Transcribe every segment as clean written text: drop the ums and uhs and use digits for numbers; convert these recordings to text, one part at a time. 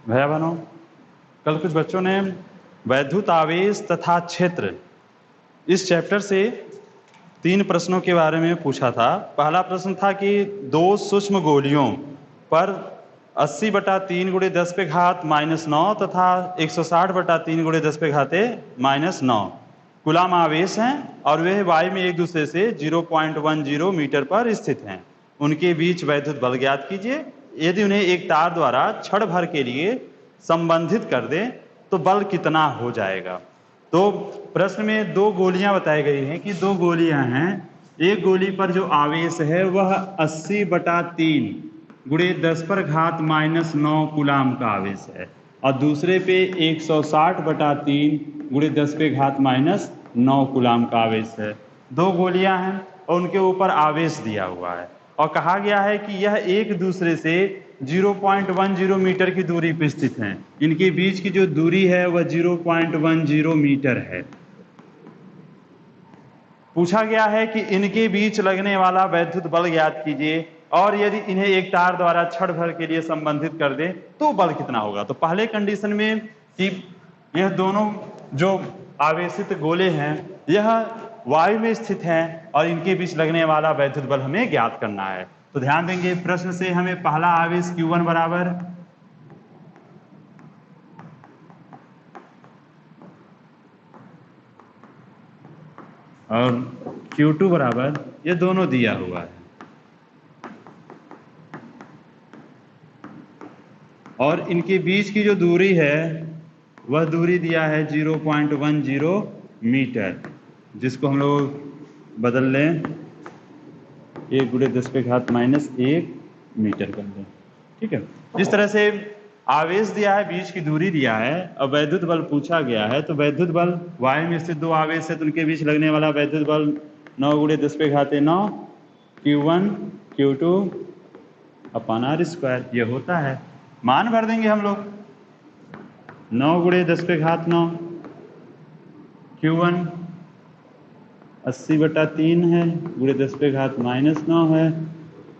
भैया बहनों, कल कुछ बच्चों ने वैद्युत आवेश तथा क्षेत्र इस चैप्टर से 3 प्रश्नों के बारे में पूछा था। पहला प्रश्न था कि 2 सूक्ष्म गोलियों पर 80/3 × 10⁻⁻9 तथा 160/3 × 10⁻⁻9 कूलाम आवेश हैं और वे वायु में एक दूसरे से 0.10 मीटर पर स्थित हैं। उनके बीच वैद्युत बल ज्ञात कीजिए। यदि उन्हें एक तार द्वारा क्षण भर के लिए संबंधित कर दें तो बल कितना हो जाएगा। तो प्रश्न में 2 गोलियां बताई गई हैं कि 2 गोलियां हैं। एक गोली पर जो आवेश है वह 80/3 × 10⁻⁻9 कूलाम का आवेश है और दूसरे पे 160/3 × 10⁻⁻9 कूलाम का आवेश है। 2 गोलियां हैं और उनके ऊपर आवेश दिया हुआ है और कहा गया है कि यह एक दूसरे से 0.10 मीटर की दूरी पर स्थित हैं। इनके बीच की जो दूरी है वह 0.10 मीटर है। पूछा गया है कि इनके बीच लगने वाला वैद्युत बल ज्ञात कीजिए और यदि इन्हें एक तार द्वारा क्षण भर के लिए संबंधित कर दें तो बल कितना होगा। तो पहले कंडीशन में कि यह दोनों जो आवेशित गोले हैं यह वायु में स्थित हैं और इनके बीच लगने वाला वैद्युत बल हमें ज्ञात करना है। तो ध्यान देंगे, प्रश्न से हमें पहला आवेश Q1 बराबर और Q2 बराबर, ये दोनों दिया हुआ है और इनके बीच की जो दूरी है वह दूरी दिया है 0.10 मीटर, जिसको हम लोग बदल लें 1 × 10⁻⁻1 मीटर कर लें। ठीक है, जिस तरह से आवेश दिया है, बीच की दूरी दिया है और वैद्युत बल पूछा गया है, तो वैद्युत बल वायु में स्थित 2 आवेश है तो उनके बीच लगने वाला वैद्युत बल 9 × 10⁻9 Q1 Q2 अपॉन r²। ये होता है, मान भर देंगे हम लोग। 9 × 10⁻9 Q1 80/3 है × 10⁻⁻9 है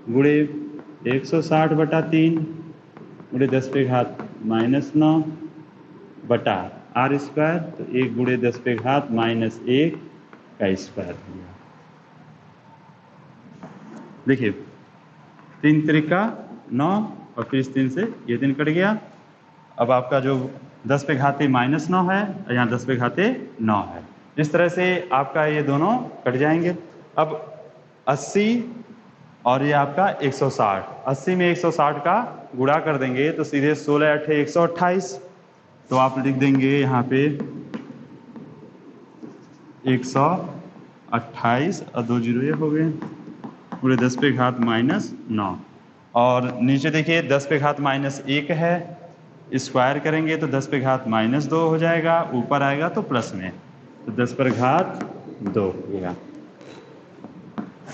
गुणे 160/3 × 10⁻⁻9 बटा r², तो 1 × 10⁻⁻1 का स्क्वायर दिया। देखिए 3 त्रिका 9 और फिर इस 3 से ये 3 कट गया। अब आपका जो 10⁻⁻9 है और यहाँ 10⁻9 है, इस तरह से आपका ये दोनों कट जाएंगे। अब 80 और ये आपका 160, 80 में 160 का गुणा कर देंगे तो सीधे 16 × 8 = 128। तो आप लिख देंगे यहाँ पे 128 और 2 0 ये हो गए पूरे 10⁻⁻9 और नीचे देखिए 10⁻⁻1 है, स्क्वायर करेंगे तो 10⁻⁻2 हो जाएगा, ऊपर आएगा तो प्लस में, तो 10⁻2 हो गया।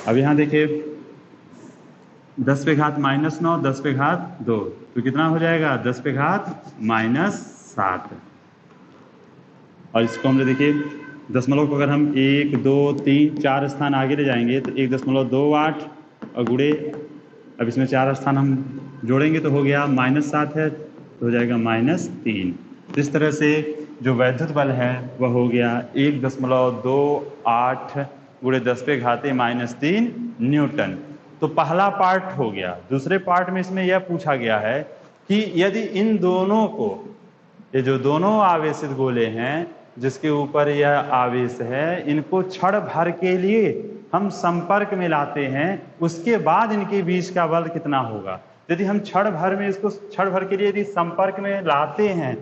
अब यहाँ देखिए 10⁻⁻9 10⁻2 तो कितना हो जाएगा 10⁻⁻7। और इसको हम देखिए दशमलव को अगर हम 1 2 3 4 स्थान आगे ले जाएंगे तो 1.28 और गुणे, अब इसमें 4 स्थान हम जोड़ेंगे तो हो गया -7 है तो हो जाएगा -3। तो इस तरह से जो वैद्युत बल है वह हो गया 1.28 × 10⁻⁻3 न्यूटन। तो पहला पार्ट हो गया। दूसरे पार्ट में इसमें यह पूछा गया है कि यदि इन दोनों को, ये जो दोनों आवेशित गोले हैं जिसके ऊपर यह आवेश है, इनको क्षण भर के लिए हम संपर्क में लाते हैं, उसके बाद इनके बीच का बल कितना होगा। यदि हम क्षण भर में इसको क्षण भर के लिए यदि संपर्क में लाते हैं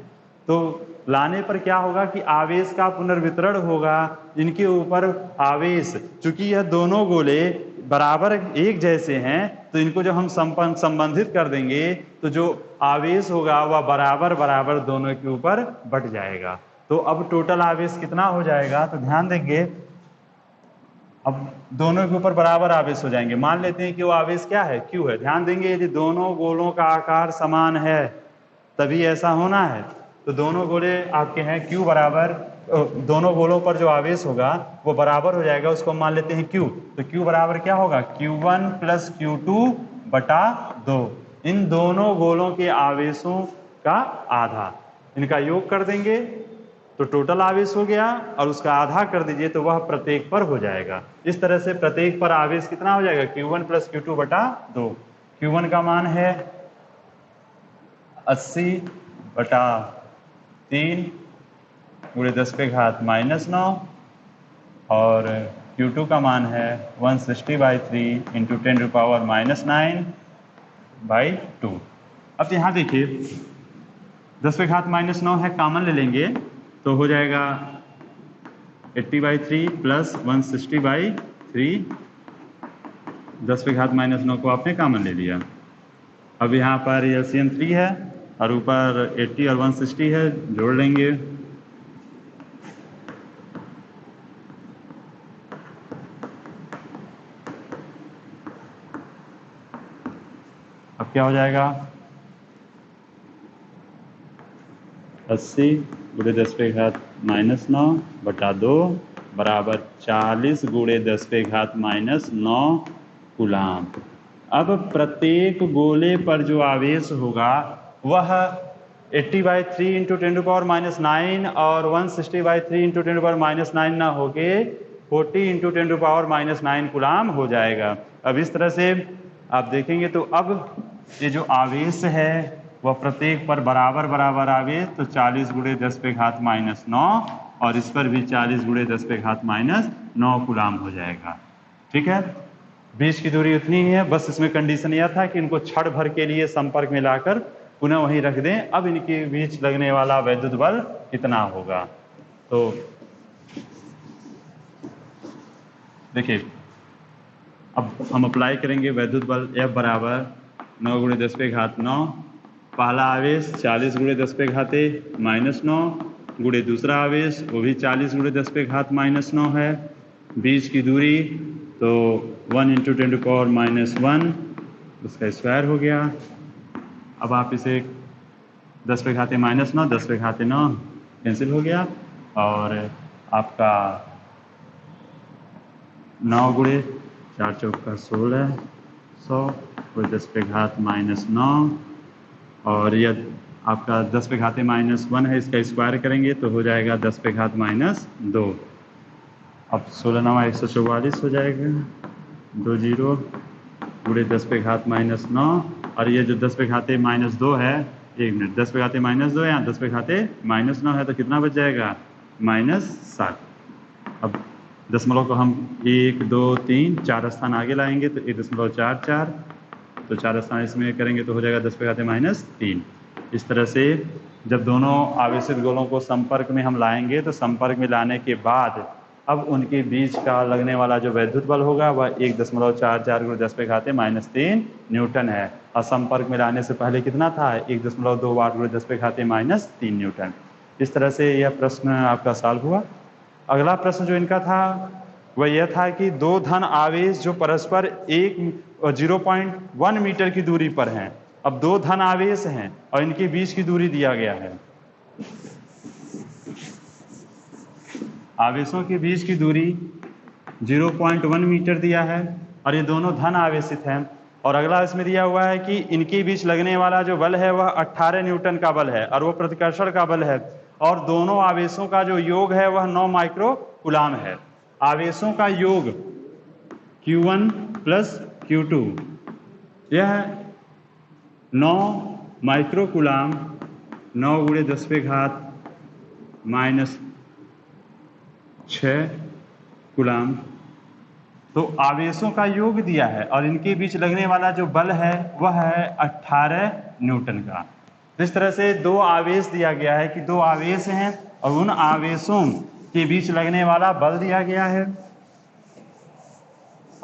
तो लाने पर क्या होगा कि आवेश का पुनर्वितरण होगा। इनके ऊपर आवेश, चूंकि यह दोनों गोले बराबर एक जैसे हैं तो इनको जब हम संबंधित कर देंगे तो जो आवेश होगा वह बराबर बराबर दोनों के ऊपर बट जाएगा। तो अब टोटल आवेश कितना हो जाएगा, तो ध्यान देंगे अब दोनों के ऊपर बराबर आवेश हो जाएंगे। मान लेते हैं कि वो आवेश क्या है, Q है। ध्यान देंगे यदि दोनों गोलों का आकार समान है तभी ऐसा होना है। तो दोनों गोले आपके हैं Q बराबर, दोनों गोलों पर जो आवेश होगा वो बराबर हो जाएगा, उसको मान लेते हैं Q। तो Q बराबर क्या होगा, Q1 + Q2/2। इन दोनों गोलों के आवेशों का आधा। इनका योग कर देंगे तो टोटल आवेश हो गया, और उसका आधा कर दीजिए तो वह प्रत्येक पर हो जाएगा। इस तरह से प्रत्येक पर आवेश कितना हो जाएगा, Q1 + Q2 बटा 2। Q1 का मान है 80/3 × 10⁻⁹ और Q2 का मान है 160/3 × 10⁻⁹/2। अब यहाँ देखिए 10⁻⁹ है, कॉमन ले लेंगे तो हो जाएगा 80/3 + 160/3। 10⁻⁹ को आपने कॉमन ले लिया। अब यहाँ पर LCM 3 है और ऊपर 80 और 160 है, जोड़ लेंगे। अब क्या हो जाएगा, 80 × 10⁻⁹ बटा 2 बराबर 40 × 10⁻⁹ कूलाम। अब प्रत्येक गोले पर जो आवेश होगा वह 80/3 × 10⁻⁹ और 160/3 × 10⁻⁹ ना होके 40 × 10⁻⁹ कूलाम हो जाएगा। अब इस तरह से आप देखेंगे तो अब ये जो आवेश है वह प्रत्येक पर बराबर बराबर आवेश, तो 40 × 10⁻⁹ और इस पर भी 40 × 10⁻⁹ कूलाम हो जाएगा। ठीक है, बीच की दूरी उतनी ही है, बस इसमें कंडीशन यह था कि इनको क्षण भर के लिए संपर्क में लाकर पुनः वहीं रख दें। अब इनके बीच लगने वाला वैद्युत बल कितना होगा, तो देखिए अब हम अप्लाई करेंगे वैद्युत बल F बराबर 9 × 10⁻⁹। पहला आवेश 40 × 10⁻⁹ गुणे दूसरा आवेश वो भी 40 × 10⁻⁹ है। बीच की दूरी तो 1 × 10⁻⁻⁴ उसका स्क्वायर हो गया। अब आप इसे 10⁻⁹ 10⁻⁹ कैंसिल हो गया और आपका 9 × 4 × 4 = 16 100 × 10⁻⁹ और यह आपका 10⁻⁻1 है, इसका स्क्वायर करेंगे तो हो जाएगा 10⁻⁻2। अब 16 9 144 हो जाएगा, 2 0 × 10⁻⁻9 और ये जो 10⁻⁻2 है, 1 मिनट, 10⁻⁻2 या 10⁻⁻9 है तो कितना बच जाएगा, -7। अब दशमलव को हम 1 2 3 4 स्थान आगे लाएंगे तो 1.44, तो 4 स्थान इसमें करेंगे तो हो जाएगा 10⁻⁻3। इस तरह से जब दोनों आवेशित गोलों को संपर्क में हम लाएंगे तो संपर्क में लाने के बाद अब उनके बीच का लगने वाला जो वैद्युत बल होगा वह 1.44 × 10⁻⁻3 न्यूटन है, और संपर्क में लाने से पहले कितना था, 1.28 × 10⁻⁻3 न्यूटन। इस तरह से यह प्रश्न आपका सॉल्व हुआ। अगला प्रश्न जो इनका था वह यह था कि दो धन आवेश जो परस्पर 0.1 मीटर की दूरी पर हैं। अब दो धन आवेश हैं और इनके बीच की दूरी दिया गया है। आवेशों के बीच की दूरी 0.1 मीटर दिया है और ये दोनों धन आवेशित हैं। और अगला इसमें दिया हुआ है कि इनके बीच लगने वाला जो बल है वह 18 न्यूटन का बल है और वो प्रतिकर्षण का बल है, और दोनों आवेशों का जो योग है वह 9 माइक्रो कूलाम है। आवेशों का योग Q1 + Q2 यह 9 माइक्रो कूलाम, 9 × 10⁻⁶ कूलाम। तो आवेशों का योग दिया है और इनके बीच लगने वाला जो बल है वह है 18 न्यूटन का। इस तरह से दो आवेश दिया गया है कि दो आवेश हैं और उन आवेशों के बीच लगने वाला बल दिया गया है,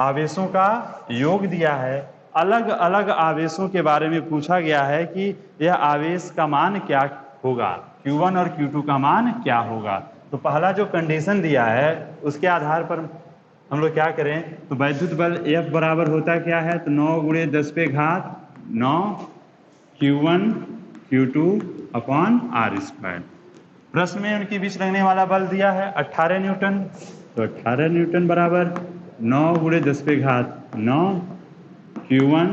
आवेशों का योग दिया है, अलग अलग आवेशों के बारे में पूछा गया है कि यह आवेश का मान क्या होगा, Q1 और Q2 का मान क्या होगा। तो पहला जो कंडीशन दिया है उसके आधार पर हम लोग क्या करें, तो वैद्युत बल F बराबर होता क्या है, तो 9 × 10⁹ Q1 Q2/r²। प्रश्न में उनके बीच लगने वाला बल दिया है 18 न्यूटन, तो 18 न्यूटन बराबर 9 × 10⁹ Q1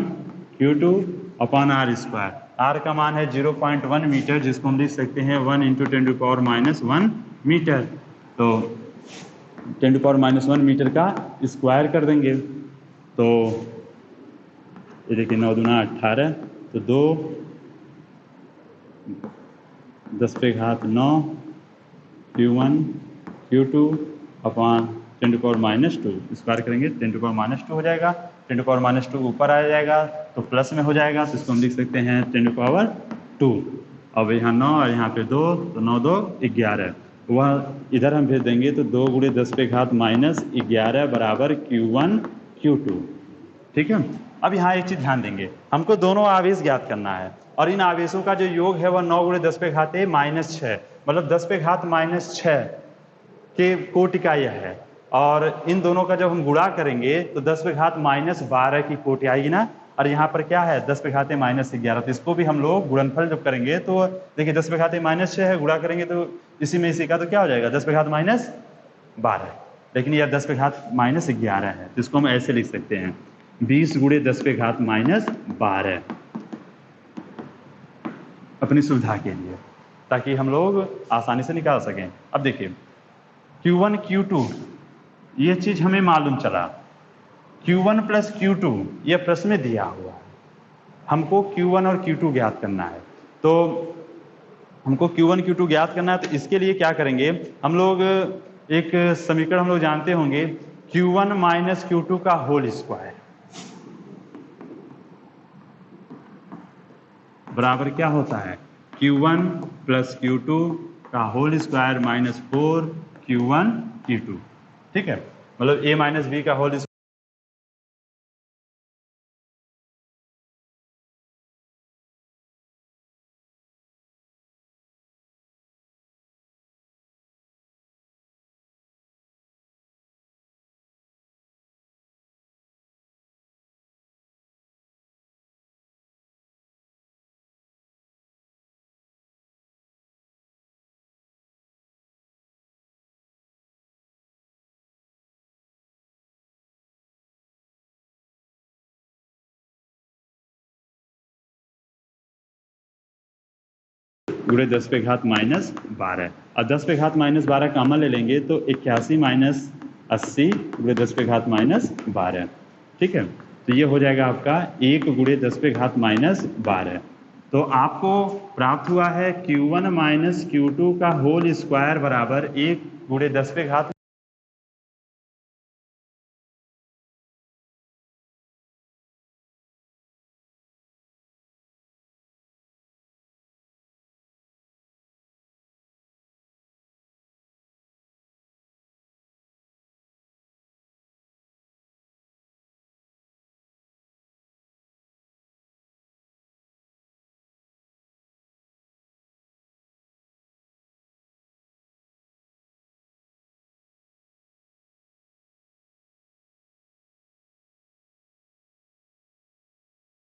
Q2/r²। R का मान है 0.1 मीटर, जिसको हम लिख सकते हैं 1 × 10⁻⁻1 मीटर। तो 10⁻⁻1 मीटर का स्क्वायर कर देंगे। तो ये देखिए 9 दूना 18, तो 2 10⁻⁹ Q1 Q2 अपॉन 10⁻⁻2 स्क्वायर करेंगे 10⁻⁻2 हो जाएगा। 10⁻⁻2 ऊपर आ जाएगा तो प्लस में हो जाएगा, तो इसको हम लिख सकते हैं 10⁻2। अब यहाँ 9 और यहाँ पे 2, तो 9 2 11, वह इधर हम भेज देंगे तो 2 × 10⁻⁻11 बराबर Q1 Q2। ठीक है। अब यहाँ एक चीज ध्यान देंगे, हमको दोनों आवेश ज्ञात करना है और इन आवेशों का जो योग है वह 9 × 10⁻⁻6 मतलब 10⁻⁻6 के कोटि का यह है। और इन दोनों का जब हम गुणा करेंगे तो 10⁻⁻12 की कोटि आएगी ना। और यहाँ पर क्या है 10⁻⁻11, तो इसको भी हम लोग गुणनफल जब करेंगे तो देखिए 10⁻⁻6 है, गुणा करेंगे तो इसी में इसी का तो क्या हो जाएगा 10⁻⁻12, लेकिन यह 10⁻⁻11 है, तो इसको हम ऐसे लिख सकते हैं 20 × 10⁻⁻12 अपनी सुविधा के लिए, ताकि हम लोग आसानी से निकाल सकें। अब देखिए Q1 Q2 ये चीज हमें मालूम चला, Q1 + Q2 ये प्रश्न में दिया हुआ है, हमको Q1 और Q2 ज्ञात करना है। तो हमको Q1 Q2 ज्ञात करना है, तो इसके लिए क्या करेंगे हम लोग, एक समीकरण हम लोग जानते होंगे Q1 - Q2 का होल स्क्वायर बराबर क्या होता है Q1 + Q2 का होल स्क्वायर -4 Q1 Q2। ठीक है, मतलब a - b का होल × 10⁻⁻12 और 10⁻⁻12 कॉमन ले लेंगे तो 81 - 80 × 10⁻⁻12। ठीक है, तो ये हो जाएगा आपका 1 × 10⁻⁻12। तो आपको प्राप्त हुआ है Q1 - Q2 का होल स्क्वायर बराबर 1 × 10⁻⁻12।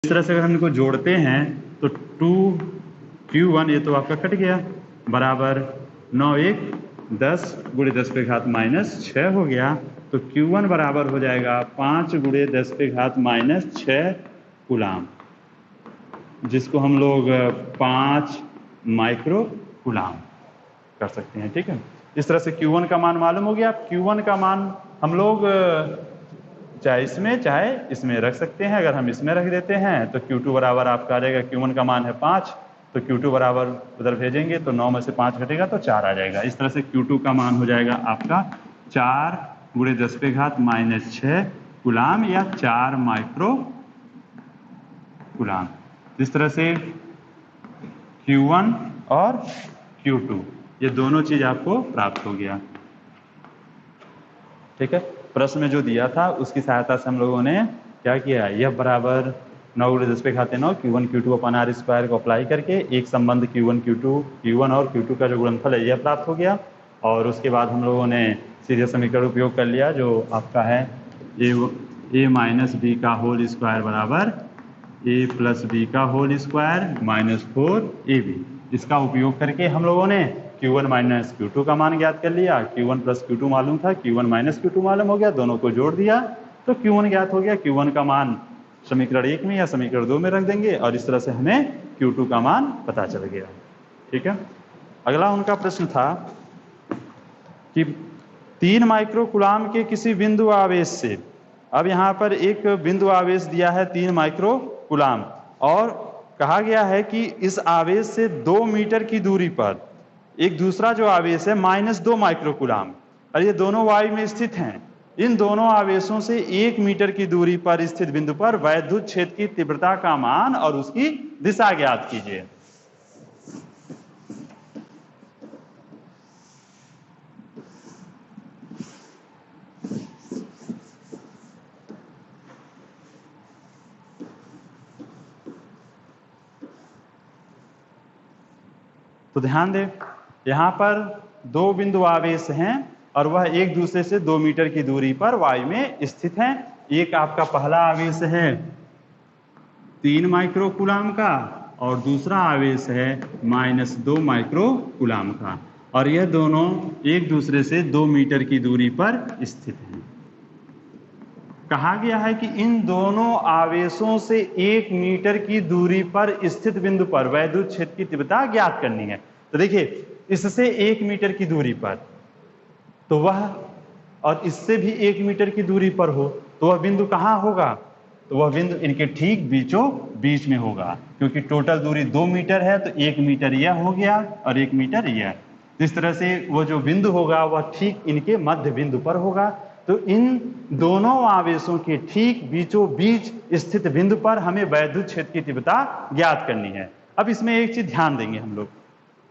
इस तरह से अगर हम इनको जोड़ते हैं तो 2Q1 ये तो आपका कट गया बराबर 9 1 10 × 10⁻⁻6 हो गया। तो Q1 बराबर हो जाएगा 5 × 10⁻⁻6 कूलाम, जिसको हम लोग 5 माइक्रो कूलाम कर सकते हैं। ठीक है, इस तरह से Q1 का मान मालूम हो गया। Q1 का मान हम लोग चाहे इसमें चाहे इसमें रख सकते हैं। अगर हम इसमें रख देते हैं तो Q2 बराबर आपका आ जाएगा, Q1 का मान है 5, तो Q2 बराबर उधर भेजेंगे तो 9 में से 5 घटेगा तो 4 आ जाएगा। इस तरह से Q2 का मान हो जाएगा आपका 4 × 10⁻⁻6 कूलाम या 4 माइक्रो कूलाम। इस तरह से Q1 और Q2 ये दोनों चीज आपको प्राप्त हो गया। ठीक है, प्रश्न में जो दिया था उसकी सहायता से हम लोगों ने क्या किया, यह बराबर 9 × 10⁻9 Q1 Q2 अपन R स्क्वायर को अप्लाई करके एक संबंध Q1 और Q2 का जो गुणनफल है यह प्राप्त हो गया। और उसके बाद हम लोगों ने सीधे समीकरण उपयोग कर लिया जो आपका है a - b का होल स्क्वायर बराबर a + b का होल स्क्वायर -4ab। इसका उपयोग करके हम लोगों ने Q1 - Q2 का मान ज्ञात कर लिया। Q1 + Q2 मालूम था, Q1 - Q2 मालूम हो गया, दोनों को जोड़ दिया तो Q1 ज्ञात हो गया। Q1 का मान समीकरण 1 में या समीकरण 2 में रख देंगे और इस तरह से हमें Q2 का मान पता चल गया। ठीक है, अगला उनका प्रश्न था कि 3 माइक्रो कूलाम के किसी बिंदु आवेश से, अब यहाँ पर एक बिंदु आवेश दिया है 3 माइक्रो कूलाम और कहा गया है कि इस आवेश से 2 मीटर की दूरी पर एक दूसरा जो आवेश है -2 माइक्रो कूलाम, और ये दोनों वायु में स्थित हैं। इन दोनों आवेशों से 1 मीटर की दूरी पर स्थित बिंदु पर वैद्युत क्षेत्र की तीव्रता का मान और उसकी दिशा ज्ञात कीजिए। तो ध्यान दें, यहाँ पर 2 बिंदु आवेश हैं और वह एक दूसरे से 2 मीटर की दूरी पर वायु में स्थित हैं। एक आपका पहला आवेश है 3 माइक्रो कूलाम का और दूसरा आवेश है -2 माइक्रो कूलाम का, और यह दोनों एक दूसरे से 2 मीटर की दूरी पर स्थित हैं। कहा गया है कि इन दोनों आवेशों से 1 मीटर की दूरी पर स्थित बिंदु पर वैद्युत क्षेत्र की तीव्रता ज्ञात करनी है। तो देखिए, इससे 1 मीटर की दूरी पर, तो वह, और इससे भी 1 मीटर की दूरी पर हो तो वह बिंदु कहाँ होगा? तो वह बिंदु इनके ठीक बीचों बीच में होगा, क्योंकि टोटल दूरी 2 मीटर है तो 1 मीटर यह हो गया और 1 मीटर यह। इस तरह से वो जो बिंदु होगा वह ठीक इनके मध्य बिंदु पर होगा। तो इन दोनों आवेशों के ठीक बीचों बीच स्थित बिंदु पर हमें वैद्युत क्षेत्र की तीव्रता ज्ञात करनी है। अब इसमें एक चीज ध्यान देंगे हम लोग,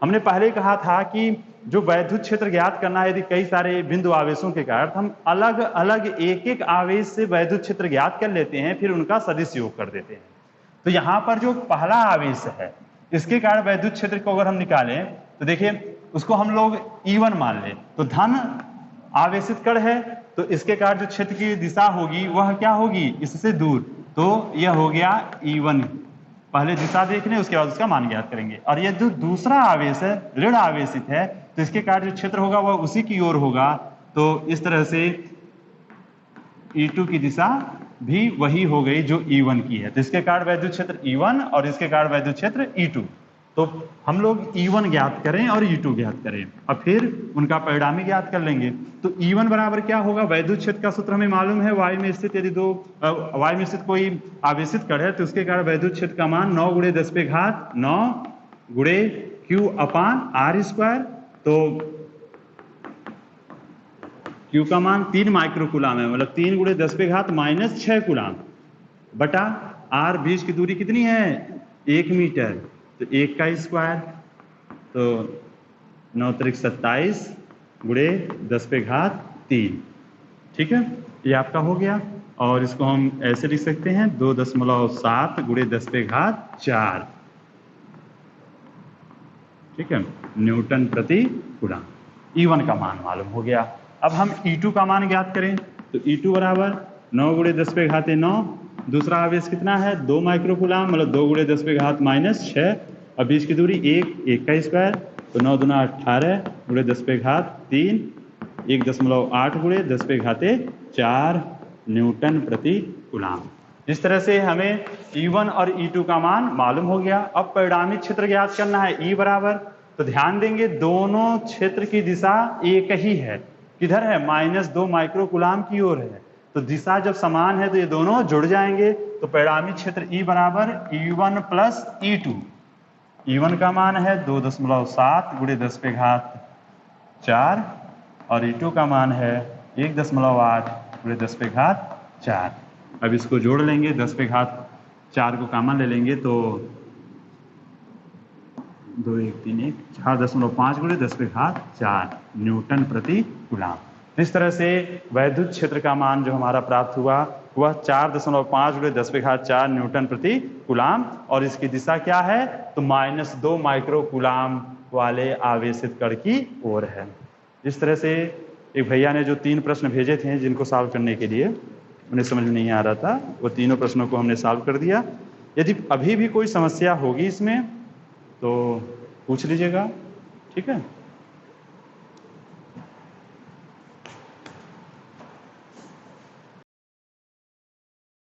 हमने पहले कहा था कि जो वैद्युत क्षेत्र ज्ञात करना है, यदि कई सारे बिंदु आवेशों के कारण हम अलग अलग एक एक आवेश से वैद्युत क्षेत्र ज्ञात कर लेते हैं, फिर उनका सदिश योग कर देते हैं। तो यहाँ पर जो पहला आवेश है इसके कारण वैद्युत क्षेत्र को अगर हम निकालें तो देखिए उसको हम लोग E1 मान लें, तो धन आवेशित कण है तो इसके कारण जो क्षेत्र की दिशा होगी वह क्या होगी? इससे दूर, तो यह हो गया E1। पहले दिशा देख लें, उसके बाद उसका मान ज्ञात करेंगे। और यह जो दूसरा आवेश है ऋण आवेशित है तो इसके कारण जो क्षेत्र होगा वह उसी की ओर होगा। तो इस तरह से E2 की दिशा भी वही हो गई जो E1 की है। तो इसके कारण वैद्युत क्षेत्र E1 और इसके कारण वैद्युत क्षेत्र E2। तो हम लोग E1 ज्ञात करें और E2 ज्ञात करें और फिर उनका परिणामी ज्ञात कर लेंगे। तो E1 बराबर क्या होगा? वैद्युत क्षेत्र का सूत्र हमें मालूम है, वायु में स्थित यदि वायु में स्थित कोई आवेशित कण है तो उसके कारण वैद्युत क्षेत्र का मान 9 × 10⁹ 9 × Q/r²। तो Q का मान 3 माइक्रो कूलाम है, मतलब 3 × 10⁻⁻6 कूलाम बटा R, बीच की दूरी कितनी है? 1 मीटर, तो 1 का स्क्वायर, तो 9 × 27 × 10⁻3। ठीक है, ये आपका हो गया। और इसको हम ऐसे लिख सकते हैं 2.7 × 10⁻4। ठीक है, न्यूटन प्रति कूलाम। E1 का मान मालूम हो गया। अब हम E2 का मान ज्ञात करें तो E2 बराबर 9 × 10⁻9। दूसरा आवेश कितना है? 2 माइक्रो कूलाम, मतलब 2 × 10⁻6 और बीच की दूरी 1 का स्क्वायर, तो 9 दूना 18 × 10⁻3 1.8 × 10⁻4 न्यूटन प्रति कूलाम। इस तरह से हमें E1 और E2 का मान मालूम हो गया। अब परिणामी क्षेत्र ज्ञात करना है E बराबर, तो ध्यान देंगे दोनों क्षेत्र की दिशा एक ही है। किधर है? -2 माइक्रो कूलाम की ओर है। तो दिशा जब समान है तो ये दोनों जुड़ जाएंगे। तो परिणामी क्षेत्र E बराबर E1 + E2। E1 का मान है 2.7 × 10⁻4 और E2 का मान है 1.8 × 10⁻4। अब इसको जोड़ लेंगे, 10⁻4 को कॉमन ले लेंगे तो 2 1 3 1 4.5 × 10⁻4 न्यूटन प्रति कूलाम। इस तरह से वैद्युत क्षेत्र का मान जो हमारा प्राप्त हुआ वह 4.5 × 10⁻4 न्यूटन प्रति कूलाम, और इसकी दिशा क्या है? तो -2 माइक्रो कूलाम वाले आवेशित कण की ओर है। इस तरह से एक भैया ने जो 3 प्रश्न भेजे थे जिनको सॉल्व करने के लिए, उन्हें समझ में नहीं आ रहा था, वो तीनों प्रश्नों को हमने सॉल्व कर दिया। यदि अभी भी कोई समस्या होगी इसमें तो पूछ लीजिएगा। ठीक है।